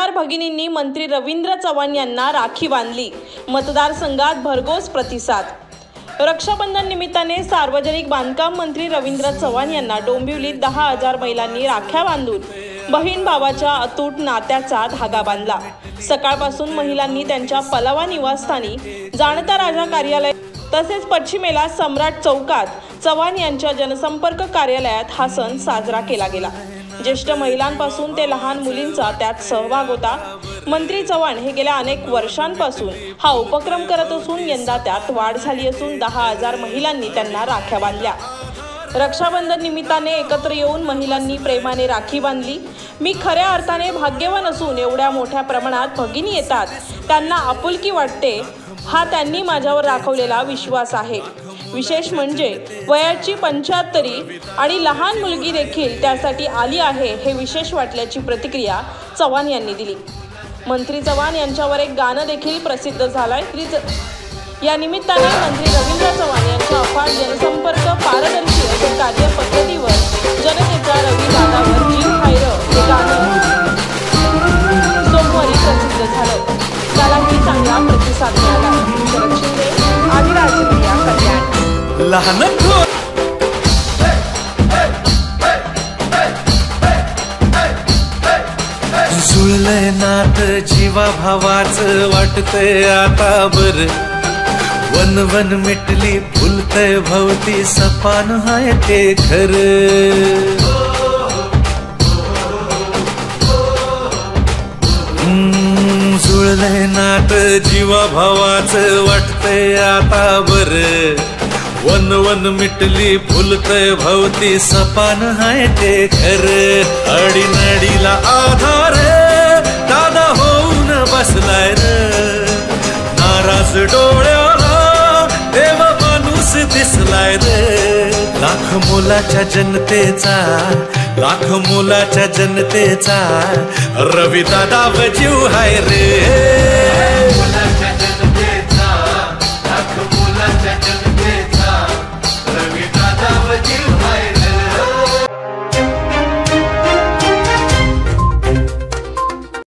मतदार भगिनींनी मंत्री रवींद्र चव्हाण यांना राखी बांधली। मतदारसंघात भरघोस प्रतिसाद। रक्षाबंधन निमित्ताने सार्वजनिक बांधकाम मंत्री रवींद्र चव्हाण यांना डोंबिवलीत 10,000 महिलांनी राख्या बांधून बहीण भावाच्या अतूट नात्याचा धागा बांधला। सकाळपासून महिलांनी त्यांच्या पलावा निवासस्थानी जाणता राजा कार्यालय तसेच पश्चिमेला सम्राट चौकात चव्हाण यांच्या जनसंपर्क कार्यालयात हा सण साजरा केला गेला। ज्येष्ठ महिलांपासून ते लहान मुलींचा त्यात सहभाग होता। मंत्री चव्हाण हे गेल्या अनेक वर्षांपासून हा उपक्रम करत असून यंदा त्यात वाढ झाली असून 10,000 महिलांनी त्यांना राख्या बांधल्या। रक्षाबंधन निमित्ताने एकत्र येऊन महिलांनी प्रेमाने राखी बांधली। मी खऱ्या अर्थाने भाग्यवान असून एवढ्या मोठ्या प्रमाणात भगिनी येतात, त्यांना आपुलकी वाटते, हा त्यांनी माझ्यावर दाखवलेला विश्वास आहे। विशेष म्हणजे वयाची 75 आणि लहान मुलगी देखील त्यासाठी आली आहे, हे विशेष वाटल्याची प्रतिक्रिया चव्हाण यांनी दिली। मंत्री चव्हाण यांच्यावर एक गाणं देखील प्रसिद्ध झालंय। या निमित्ताने मंत्री रवींद्र चव्हाण यांच्या अफाट जनसंपर्क पारदर्शी अशा कार्यपद्धतीवर जनतेचा रवी दादावर जीव हाय र हे गाणं सोमवारी प्रसिद्ध झालं। त्यालाही चांगला प्रतिसाद मिळाला। शरद शिंदे, आदिराज मीडिया, कल्याण। लहान जुळलंय नात जीवा भावाचं वाटतंय आता बर। वन वन मिटली फुलतंय भवती सपान हाय ते खरं। जुळलंय नात जीवा भावाचं वाटतंय आता बर। वन वन मिटली फुलतय भवती सपान हाय ते खरं। अडीनडीला आधार दादा होऊन बसलाय र। नाराज डोळ्याला देव माणूस दिसलाय रे। लाख मोलाच्या जनतेचा, लाख मोलाच्या जनतेचा रवी दादा जीव हाय रे।